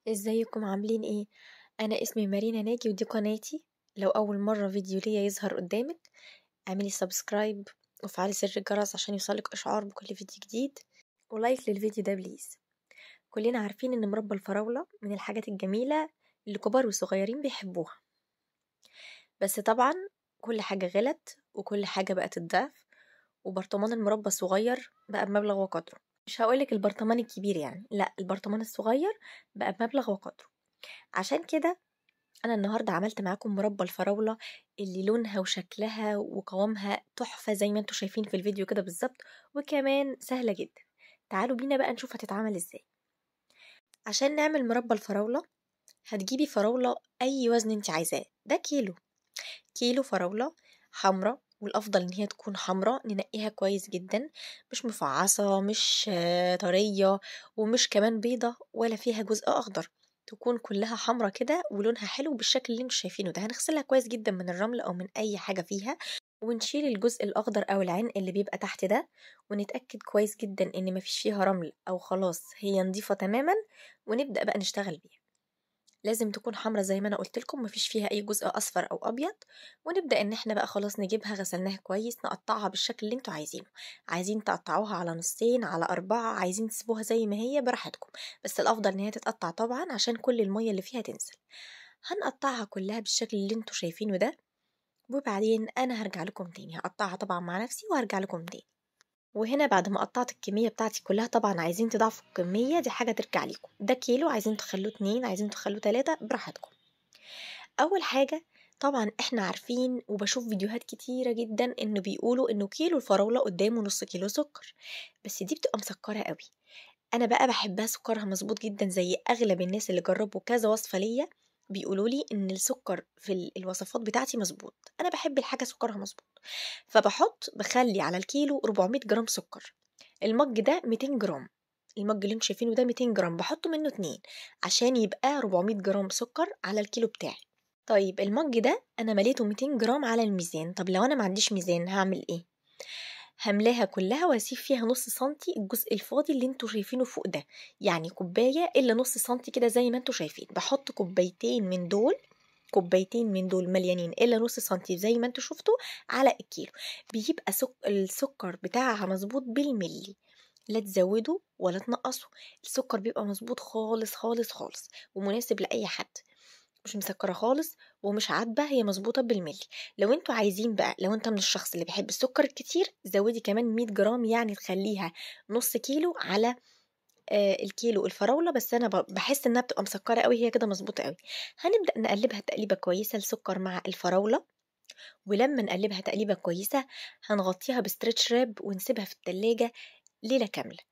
ازيكم عاملين ايه؟ انا اسمي مارينا ناجي ودي قناتي. لو اول مرة فيديو ليا يظهر قدامك اعملي سبسكرايب وفعلي زر الجرس عشان يوصلك اشعار بكل فيديو جديد ولايك للفيديو ده بليز. كلنا عارفين ان مربى الفراولة من الحاجات الجميلة اللي كبار وصغيرين بيحبوها، بس طبعا كل حاجة غلت وكل حاجة بقت الضعف، وبرطمان المربى الصغير بقى بمبلغ وقدره. مش هقولك البرطمان الكبير يعني، لا، البرطمان الصغير بقى بمبلغ وقدره. عشان كده أنا النهاردة عملت معاكم مربى الفراولة اللي لونها وشكلها وقوامها تحفة زي ما انتوا شايفين في الفيديو كده بالظبط، وكمان سهلة جدا. تعالوا بينا بقى نشوف هتتعمل ازاي. عشان نعمل مربى الفراولة هتجيبي فراولة أي وزن انت عايزاه، ده كيلو فراولة حمرا، والأفضل إن هي تكون حمرا. ننقيها كويس جدا، مش مفعصة، مش طرية، ومش كمان بيضة ولا فيها جزء أخضر. تكون كلها حمرا كده ولونها حلو بالشكل اللي انتوا شايفينه ده. هنغسلها كويس جدا من الرمل أو من أي حاجة فيها، ونشيل الجزء الأخضر أو العنق اللي بيبقى تحت ده، ونتأكد كويس جدا إن مفيش فيها رمل أو خلاص هي نضيفة تماما، ونبدأ بقى نشتغل بيها. لازم تكون حمرا زي ما انا قلت لكم، مفيش فيها اي جزء اصفر او ابيض. ونبدا ان احنا بقى خلاص نجيبها غسلناها كويس، نقطعها بالشكل اللي انتوا عايزينه. عايزين تقطعوها على نصين، على 4، عايزين تسيبوها زي ما هي براحتكم، بس الافضل ان هي تتقطع طبعا عشان كل المية اللي فيها تنزل. هنقطعها كلها بالشكل اللي انتوا شايفينه ده، وبعدين انا هرجع لكم تاني. هقطعها طبعا مع نفسي وهرجع لكم تاني. وهنا بعد ما قطعت الكمية بتاعتي كلها، طبعا عايزين تضاعفوا الكمية دي حاجة ترجع لكم. ده كيلو، عايزين تخلوه 2، عايزين تخلوه 3، براحتكم. اول حاجة طبعا احنا عارفين وبشوف فيديوهات كتيرة جدا انه بيقولوا انه كيلو الفراولة قدامه نص كيلو سكر، بس دي بتبقى مسكرة قوي. انا بقى بحبها سكرها مظبوط جدا، زي اغلب الناس اللي جربوا كذا وصفة ليا بيقولوا لي ان السكر في الوصفات بتاعتي مظبوط. انا بحب الحاجة سكرها مظبوط، بخلي على الكيلو 400 جرام سكر. المج ده 200 جرام، المج اللي انتوا شايفينه ده 200 جرام، بحط منه 2 عشان يبقى 400 جرام سكر على الكيلو بتاعي. طيب المج ده انا مليته 200 جرام على الميزان. طب لو انا ما عنديش ميزان هعمل ايه؟ هملاها كلها واسيب فيها نص سنتي الجزء الفاضي اللي انتوا شايفينه فوق ده، يعني كوبايه الا نص سنتي كده زي ما انتوا شايفين. بحط كوبايتين من دول مليانين الا نص سنتي زي ما انتوا شفتوا على الكيلو. بيبقى السكر بتاعها مظبوط بالملي، لا تزودوا ولا تنقصوا. السكر بيبقى مظبوط خالص خالص خالص، ومناسب لاي حد، مش مسكرة خالص ومش عادبة، هي مظبوطة بالملي. لو انتوا عايزين بقى، لو انت من الشخص اللي بيحب السكر الكتير، زودي كمان 100 جرام، يعني تخليها نص كيلو على الكيلو الفراولة. بس انا بحس انها بتبقى مسكرة قوي، هي كده مظبوطة قوي. هنبدأ نقلبها تقليبة كويسة السكر مع الفراولة، ولما نقلبها تقليبة كويسة هنغطيها بستريتش راب ونسيبها في التلاجة ليلة كاملة.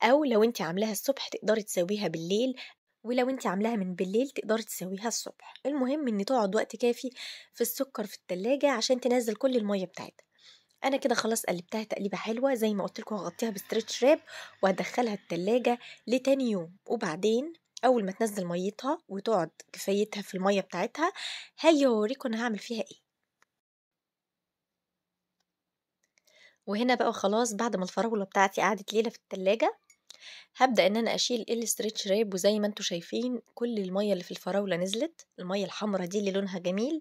او لو انت عاملاها الصبح تقدري تسويها بالليل، ولو انت عاملاها من بالليل تقدري تسويها الصبح. المهم ان تقعد وقت كافي في السكر في التلاجة عشان تنزل كل المية بتاعتها. انا كده خلاص قلبتها تقليبه حلوه زي ما قلت لكم. هغطيها بستريتش راب وهدخلها التلاجة لتاني يوم، وبعدين اول ما تنزل ميتها وتقعد كفايتها في المية بتاعتها هاجي اوريكم انا هعمل فيها ايه. وهنا بقى خلاص بعد ما الفراولة بتاعتي قعدت ليلة في التلاجة، هبدأ ان انا اشيل الستريتش راب، وزي ما انتوا شايفين كل المية اللي في الفراولة نزلت. المية الحمرا دي اللي لونها جميل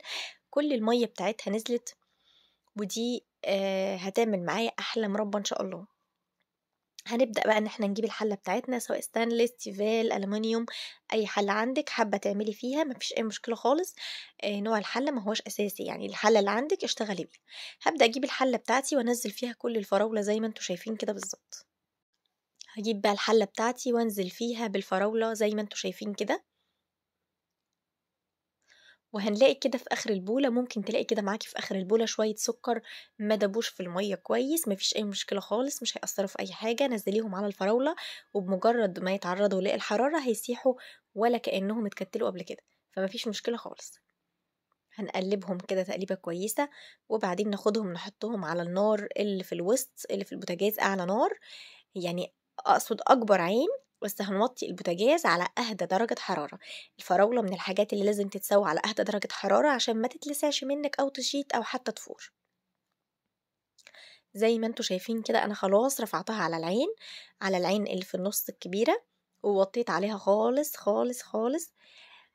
كل المية بتاعتها نزلت، ودي هتعمل معايا احلى مربى ان شاء الله. هنبدأ بقى ان احنا نجيب الحلة بتاعتنا، سواء ستانلس، تيفال، ألمونيوم، اي حلة عندك حابة تعملي فيها مفيش اي مشكلة خالص. نوع الحلة ما هوش اساسي، يعني الحلة اللي عندك اشتغلي بيها. هبدأ اجيب الحلة بتاعتي وانزل فيها كل الفراولة زي ما انتوا شايفين كده بالظبط. هجيب بقى الحلة بتاعتي وانزل فيها بالفراولة زي ما انتوا شايفين كده، وهنلاقي كده في اخر البولة، ممكن تلاقي كده معاكي في اخر البولة شوية سكر ما دابوش في المية كويس. مفيش اي مشكلة خالص، مش هيأثروا في اي حاجة. نزليهم على الفراولة وبمجرد ما يتعرضوا للحرارة هيسيحوا ولا كأنهم اتكتلوا قبل كده، فمفيش مشكلة خالص. هنقلبهم كده تقليبة كويسة، وبعدين ناخدهم نحطهم على النار اللي في الوسط اللي في البوتاجاز، اعلى نار يعني، اقصد اكبر عين. بس هنوطي البوتاجاز على اهدى درجة حرارة. الفراولة من الحاجات اللي لازم تتسوى على اهدى درجة حرارة عشان ما تتلسعش منك او تشيط او حتى تفور. زي ما انتوا شايفين كده انا خلاص رفعتها على العين اللي في النص الكبيرة، ووطيت عليها خالص خالص خالص،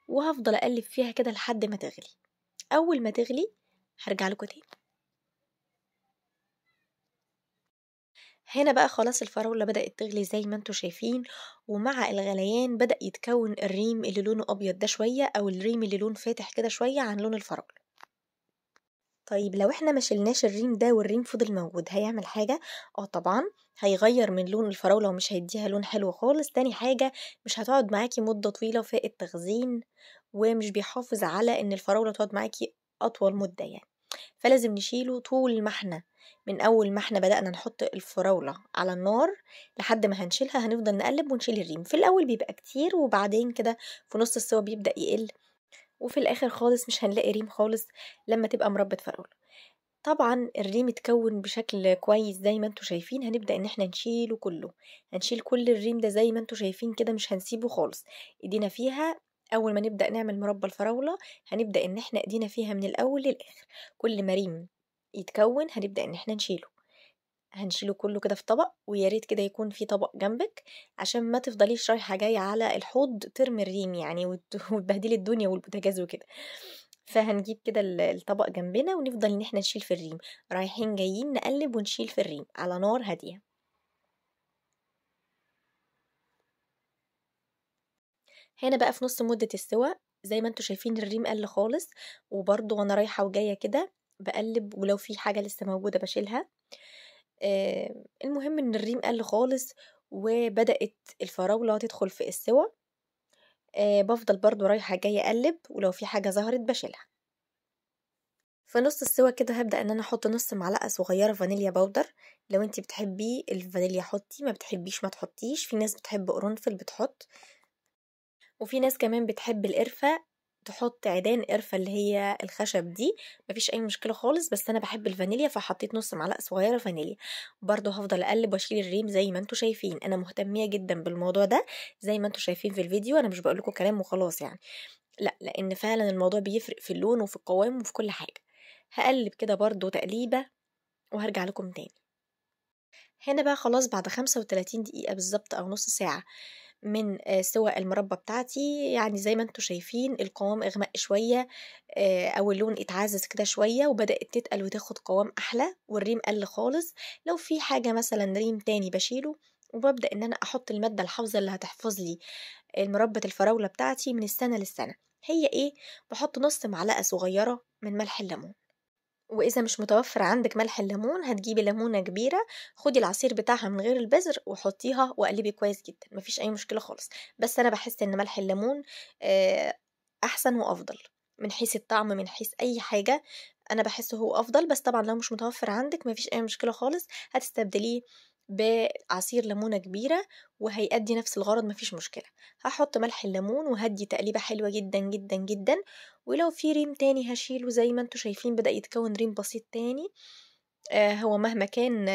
وهفضل اقلب فيها كده لحد ما تغلي. اول ما تغلي هرجع لكم تاني. هنا بقى خلاص الفراولة بدأت تغلي زي ما انتوا شايفين، ومع الغليان بدأ يتكون الريم اللي لونه أبيض ده شوية، أو الريم اللي لون فاتح كده شوية عن لون الفراولة. طيب لو احنا ما شلناش الريم ده والريم فضل موجود هيعمل حاجة؟ طبعا هيغير من لون الفراولة ومش هيديها لون حلو خالص. تاني حاجة مش هتقعد معاكي مدة طويلة في التخزين، ومش بيحافظ على ان الفراولة تقعد معاكي أطول مدة يعني. فلازم نشيله طول ما احنا من أول ما احنا بدأنا نحط الفراولة على النار لحد ما هنشيلها، هنفضل نقلب ونشيل الريم. في الأول بيبقى كتير، وبعدين كده في نص السوا بيبدأ يقل، وفي الآخر خالص مش هنلاقي ريم خالص لما تبقى مربة فراولة. طبعا الريم اتكون بشكل كويس زي ما انتوا شايفين، هنبدأ ان احنا نشيله كله. هنشيل كل الريم ده زي ما انتوا شايفين كده، مش هنسيبه خالص. ايدينا فيها اول ما نبدأ نعمل مربى الفراولة، هنبدأ ان احنا ايدينا فيها من الاول للاخر. كل ما ريم يتكون هنبدأ ان احنا هنشيله كله كده في طبق، ويا ريت كده يكون في طبق جنبك عشان ما تفضليش رايحة جاية على الحوض ترمي الريم يعني وتبهدلي الدنيا والبوتاجاز وكده. فهنجيب كده الطبق جنبنا ونفضل ان احنا نشيل في الريم، رايحين جايين نقلب ونشيل في الريم على نار هادية. هنا بقى في نص مدة السوا زي ما انتوا شايفين الريم قل خالص، وبرضه وانا رايحة وجاية كده بقلب، ولو في حاجة لسه موجودة بشيلها. المهم ان الريم قل خالص وبدأت الفراولة تدخل في السوا. بفضل برضو رايحة جاية اقلب، ولو في حاجة ظهرت بشيلها. في نص السوا كده هبدأ ان انا احط نص معلقة صغيرة فانيليا باودر. لو انتي بتحبي الفانيليا حطي، ما بتحبيش ما تحطيش. في ناس بتحب قرنفل بتحط، وفي ناس كمان بتحب القرفة تحط عيدان قرفة اللي هي الخشب دي. مفيش اي مشكلة خالص، بس انا بحب الفانيليا فحطيت نص معلقة صغيرة فانيليا. برضو هفضل اقلب واشيل الريم زي ما انتوا شايفين. انا مهتمية جدا بالموضوع ده زي ما انتوا شايفين في الفيديو، انا مش بقولكوا كلام وخلاص يعني، لا، لان فعلا الموضوع بيفرق في اللون وفي القوام وفي كل حاجة. هقلب كده برضو تقليبة وهرجع لكم تاني. هنا بقى خلاص بعد 35 دقيقة بالظبط أو نص ساعة من سوى المربى بتاعتي، يعني زي ما انتوا شايفين القوام اغمق شوية، او اللون اتعزز كده شوية وبدأت تتقل وتاخد قوام احلى، والريم قل خالص. لو في حاجة مثلا ريم تاني بشيله، وببدأ ان انا احط المادة الحافظة اللي هتحفظ لي المربى الفراولة بتاعتي من السنة للسنة. هي ايه؟ بحط نص معلقة صغيرة من ملح الليمون. وإذا مش متوفر عندك ملح الليمون هتجيبي ليمونة كبيرة، خدي العصير بتاعها من غير البذر وحطيها وقلبي كويس جدا، مفيش أي مشكلة خالص. بس أنا بحس إن ملح الليمون أحسن وأفضل من حيث الطعم، من حيث أي حاجة. أنا بحسه هو أفضل، بس طبعا لو مش متوفر عندك مفيش أي مشكلة خالص، هتستبدليه بعصير ليمونة كبيرة وهيأدي نفس الغرض، مفيش مشكلة. هحط ملح الليمون وهدي تقليبة حلوة جدا جدا جدا. ولو في ريم تاني هشيله زي ما انتوا شايفين بدأ يتكون ريم بسيط تاني. هو مهما كان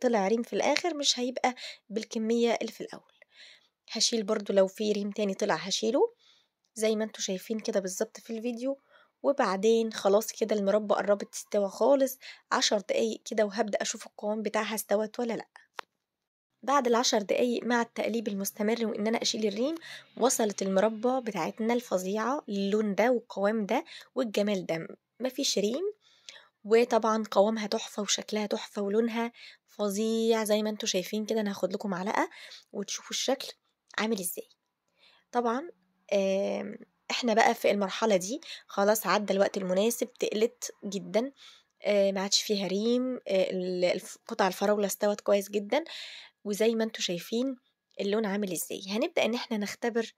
طلع ريم في الآخر مش هيبقى بالكمية اللي في الأول. هشيل برضو لو في ريم تاني طلع هشيله زي ما انتوا شايفين كده بالظبط في الفيديو. وبعدين خلاص كده المربى قربت تستوى خالص، 10 دقايق كده وهبدأ أشوف القوام بتاعها استوت ولا لأ. بعد ال10 دقايق مع التقليب المستمر وإن أنا أشيل الريم، وصلت المربى بتاعتنا الفظيعة للون ده والقوام ده والجمال ده، مفيش ريم، وطبعا قوامها تحفة وشكلها تحفة ولونها فظيع زي ما انتوا شايفين كده. انا هاخد لكم معلقة وتشوفوا الشكل عامل ازاي. طبعا احنا بقى في المرحلة دي خلاص عدى الوقت المناسب، تقلت جدا، ما عادش فيها ريم، قطع الفراولة استوت كويس جدا، وزي ما انتوا شايفين اللون عامل ازاي. هنبدأ ان احنا نختبر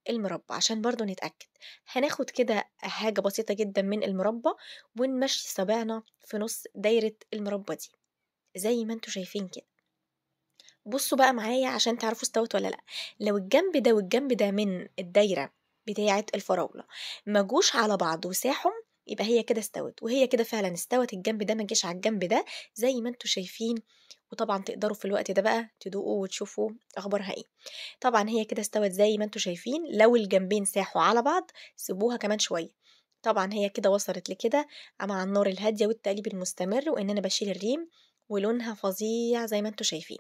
المربى عشان برضو نتأكد. هناخد كده حاجة بسيطة جدا من المربى ونمشي صابعنا في نص دايرة المربى دي زي ما انتوا شايفين كده. بصوا بقى معايا عشان تعرفوا استوت ولا لا. لو الجنب ده والجنب ده من الدايرة بتاعة الفراولة ما جوش على بعض وساحهم، يبقى هي كده استوت، وهي كده فعلا استوت. الجنب ده ما جيش على الجنب ده زي ما انتوا شايفين. وطبعا تقدروا في الوقت ده بقى تدوقوا وتشوفوا اخبارها ايه. طبعا هي كده استوت زي ما انتوا شايفين. لو الجنبين ساحوا على بعض سيبوها كمان شوية. طبعا هي كده وصلت لكده مع النار الهادية والتقليب المستمر وان انا بشيل الريم، ولونها فظيع زي ما انتوا شايفين.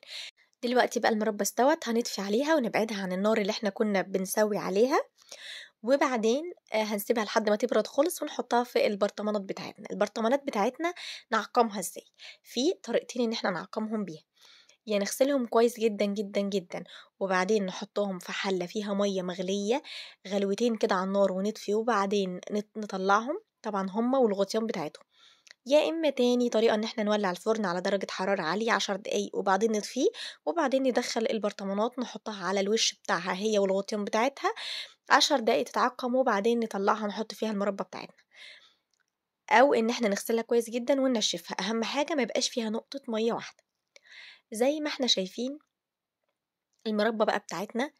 دلوقتي بقى المربى استوت، هنطفي عليها ونبعدها عن النار اللي احنا كنا بنسوي عليها، وبعدين هنسيبها لحد ما تبرد خالص ونحطها في البرطمانات بتاعتنا. البرطمانات بتاعتنا نعقمها ازاي؟ في طريقتين ان احنا نعقمهم بيها، يعني نغسلهم كويس جدا جدا جدا، وبعدين نحطهم في حلة فيها مية مغلية غلوتين كده على النار ونطفي، وبعدين نطلعهم طبعا هما والغطيان بتاعتهم. يا إما تاني طريقة إن احنا نولع الفرن على درجة حرارة عالية 10 دقايق وبعدين نطفيه، وبعدين ندخل البرطمانات نحطها على الوش بتاعها هي والغطيان بتاعتها 10 دقايق تتعقم، وبعدين نطلعها نحط فيها المربى بتاعتنا. أو إن احنا نغسلها كويس جدا وننشفها، أهم حاجة ما يبقاش فيها نقطة مية واحدة. زي ما احنا شايفين المربى بقى بتاعتنا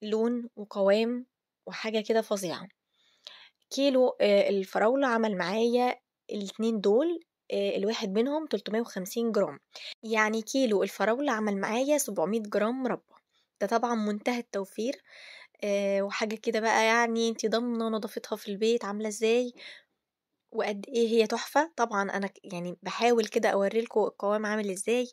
لون وقوام وحاجة كده فظيعة. كيلو الفراولة عمل معايا الاتنين دول الواحد منهم 350 جرام، يعني كيلو الفراولة عمل معايا 700 جرام مربى. ده طبعا منتهى التوفير، وحاجة كده بقى يعني انتي ضامنة نظافتها في البيت عاملة ازاي وقد ايه هي تحفة. طبعا انا يعني بحاول كده اوريلكوا القوام عامل ازاي،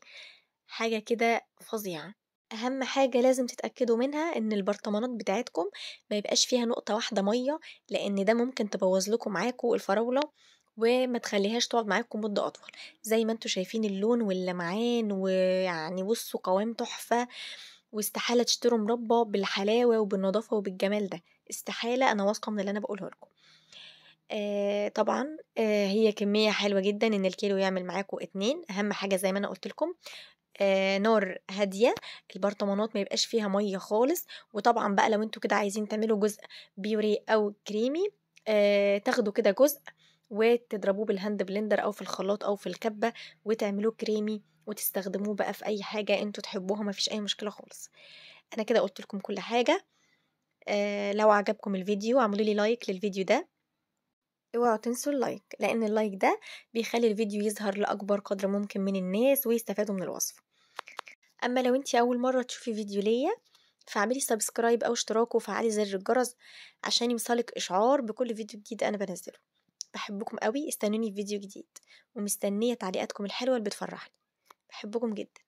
حاجة كده فظيعة. اهم حاجة لازم تتأكدوا منها ان البرطمانات بتاعتكم ما يبقاش فيها نقطة واحدة مية، لان ده ممكن تبوظ لكم معاكم الفراولة وما تخليهاش تقعد معاكم مدة اطول. زي ما انتوا شايفين اللون واللمعان، ويعني بصوا قوام تحفة، واستحالة تشتروا مربى بالحلاوة وبالنظافة وبالجمال ده، استحالة. انا واثقة من اللي انا بقوله لكم. طبعا هي كمية حلوة جدا ان الكيلو يعمل معاكم اتنين. اهم حاجة زي ما انا قلت لكم نار هادية، البرطمانات ما يبقاش فيها مية خالص. وطبعا بقى لو انتوا كده عايزين تعملوا جزء بيوري او كريمي، تاخدوا كده جزء وتضربوه بالهاند بلندر او في الخلاط او في الكبة وتعملوه كريمي وتستخدموه بقى في اي حاجة انتوا تحبوها، ما فيش اي مشكلة خالص. انا كده قلت لكم كل حاجة. لو عجبكم الفيديو اعملوا لي لايك للفيديو ده، اوعوا تنسوا اللايك، لان اللايك ده بيخلي الفيديو يظهر لاكبر قدر ممكن من الناس ويستفادوا من الوصفة. اما لو انتي اول مرة تشوفي فيديو ليا فاعملي سبسكرايب او اشتراك وفعلي زر الجرس عشان يوصلك اشعار بكل فيديو جديد انا بنزله. بحبكم قوي، استنوني في فيديو جديد، ومستنية تعليقاتكم الحلوة اللي بتفرحني. بحبكم جدا.